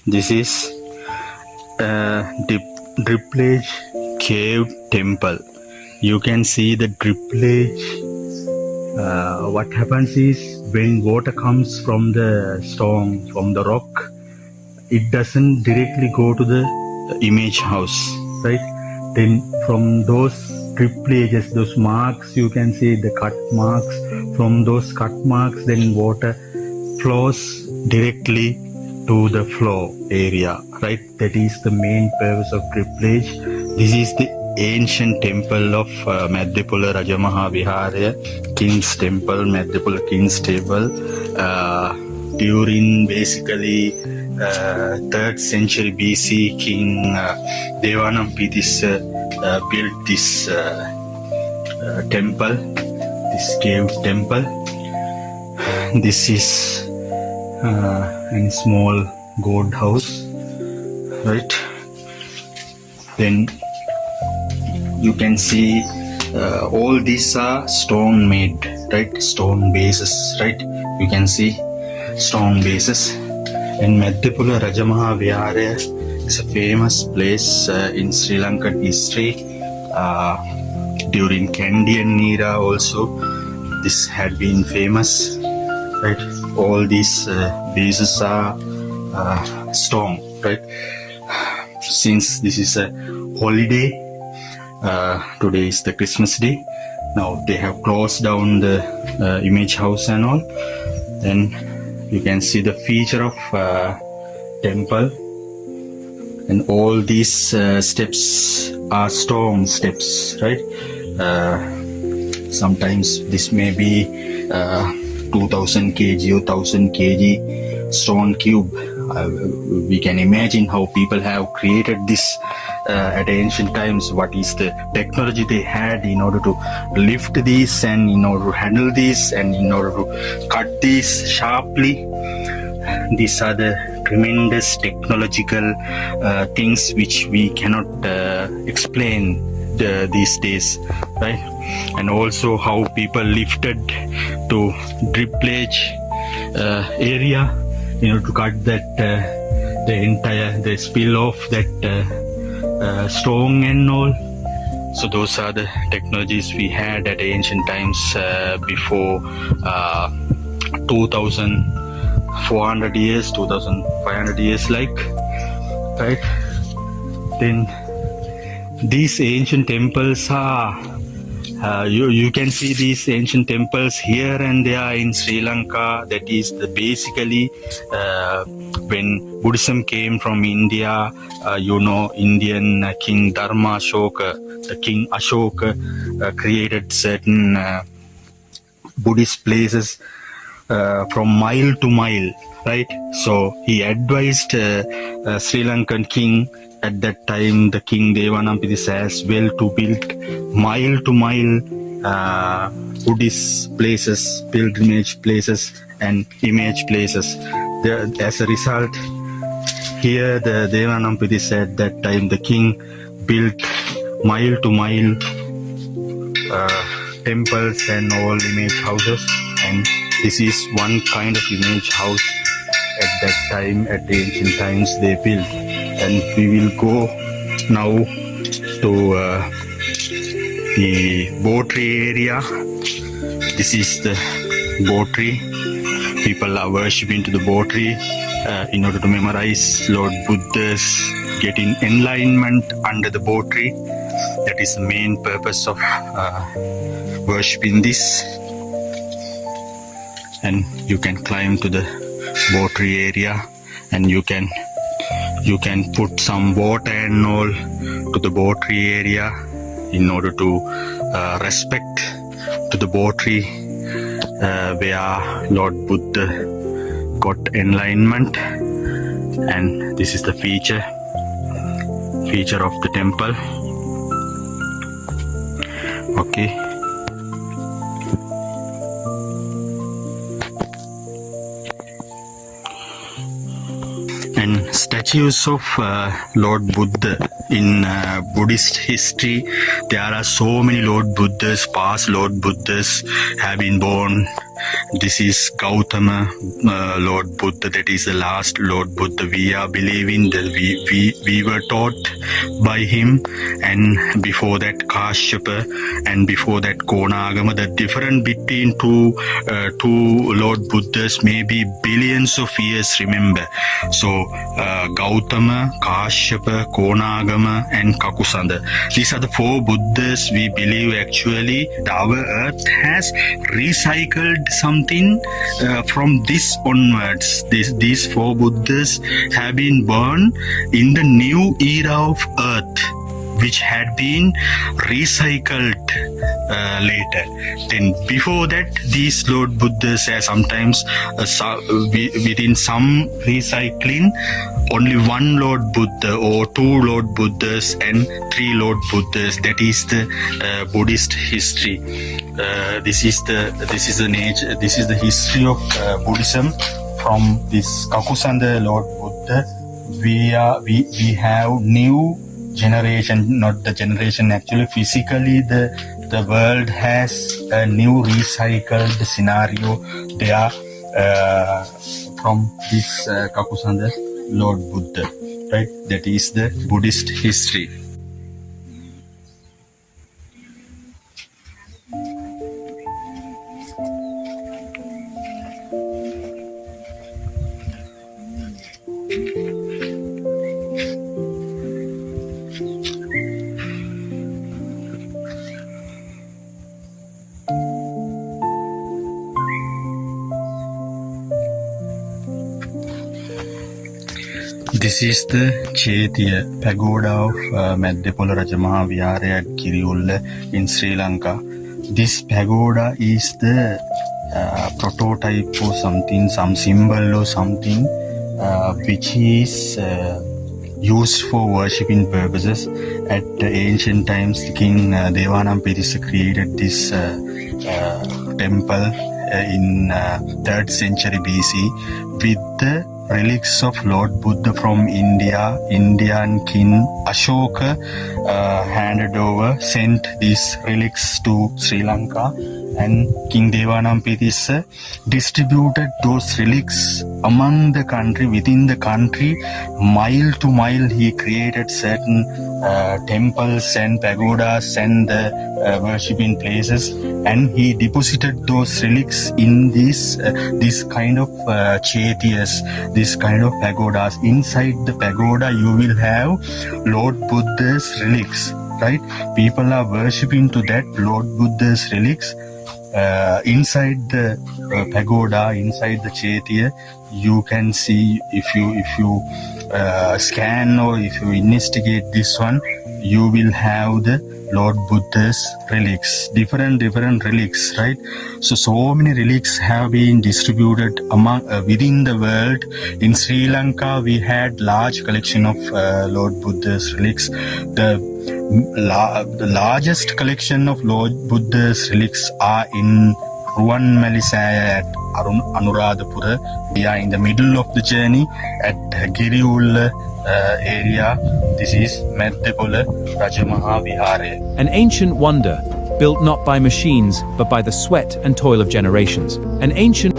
This is Drippledge Cave Temple. You can see the Drippledge. What happens is when water comes from the stone, from the rock, it doesn't directly go to the image house, right? Then from those Drippledges, those marks, you can see the cut marks. From those cut marks, then water flows directly to the flow area, right? That is the main purpose of Drippledge. This is the ancient temple of Madhyapula Rajamaha Viharaya, King's Temple, Madhyapula King's Temple. During basically 3rd century BC, King Devanampiyatissa built this temple, this cave temple. This is a small god house, right? Then you can see all these are stone made, right? Stone bases, right? You can see stone bases. And Madhyapula Rajamaha Viharaya is a famous place in Sri Lankan history. During Kandyan era also, this had been famous, right? All these bases are stone, right? Since this is a holiday, today is the Christmas day. Now they have closed down the image house and all. Then you can see the feature of temple, and all these steps are stone steps, right? Sometimes this may be 2000 kg or 1000 kg stone cube. We can imagine how people have created this at ancient times. What is the technology they had in order to lift these, and in order to handle this, and in order to cut these sharply. These are the tremendous technological things which we cannot explain these days, right? And also how people lifted to Drippledge area in order to cut that the entire spill off that stone and all. So those are the technologies we had at ancient times before 2400 years, 2500 years, like, right? Then these ancient temples are you can see these ancient temples here and there in Sri Lanka. That is basically when Buddhism came from India. Indian King Dharma Ashoka, the King Ashoka created certain Buddhist places from mile to mile, right? So he advised Sri Lankan king at that time, the King Devanampiyatissa, as well, to build mile to mile Buddhist places, pilgrimage places and image places. As a result, here the Devanampiyatissa at that time, the king built mile to mile temples and all image houses, and this is one kind of image house at that time, at the ancient times they built. And we will go now to the Botri area. This is the Botri. People are worshipping to the Botri in order to memorize Lord Buddha's getting enlightenment under the Botri. That is the main purpose of worshipping this. And you can climb to the Botri area, and you can put some water and all to the Botri area in order to respect to the Botri where Lord Buddha got enlightenment. And this is the feature of the temple. Okay. And statues of Lord Buddha in Buddhist history, there are so many Lord Buddhas, past Lord Buddhas have been born This is Gautama, Lord Buddha. That is the last Lord Buddha. We are believing that we were taught by him, and before that Kashyapa, and before that Konagama. The difference between two Lord Buddhas may be billions of years. Remember, so Gautama, Kashyapa, Konagama, and Kakusanda. These are the four Buddhas. We believe actually our earth has recycled something from this onwards. These four Buddhas have been born in the new era of earth, which had been recycled later. Then before that, these Lord Buddhas are sometimes within some recycling, only one Lord Buddha or two Lord Buddhas and three Lord Buddhas. That is the Buddhist history. This is the nature. This is the history of Buddhism. From this Kakusanda Lord Buddha, we have new generation, not the generation actually, physically the world has a new recycled scenario there from this Kakusanda Lord Buddha, right? That is the Buddhist history. This is the Chaitya pagoda of Maddepola Rajamaha Vihara at Kiriyulla in Sri Lanka. This pagoda is the prototype or something, some symbol or something which is used for worshipping purposes. At the ancient times, King Devanampiritsa created this temple in 3rd century BC with the relics of Lord Buddha from India. Indian King Ashoka sent these relics to Sri Lanka, and King Devanampiritsa distributed those relics among the country, within the country, mile to mile. He created certain temples and pagodas and worshipping places, and he deposited those relics in this kind of chaityas, this kind of pagodas. Inside the pagoda you will have Lord Buddha's relics, right? People are worshipping to that Lord Buddha's relics. Inside the pagoda, inside the chaitya, you can see, if you scan or if you investigate this one, you will have the Lord Buddha's relics, different relics, right? So many relics have been distributed among within the world. In Sri Lanka, we had large collection of Lord Buddha's relics. The largest collection of Lord Buddha's relics are in Ruwanmalisaya at Anuradhapura. We are in the middle of the journey at Giriyulla area. This is Maddepola Rajamaha Vihara. An ancient wonder, built not by machines, but by the sweat and toil of generations. An ancient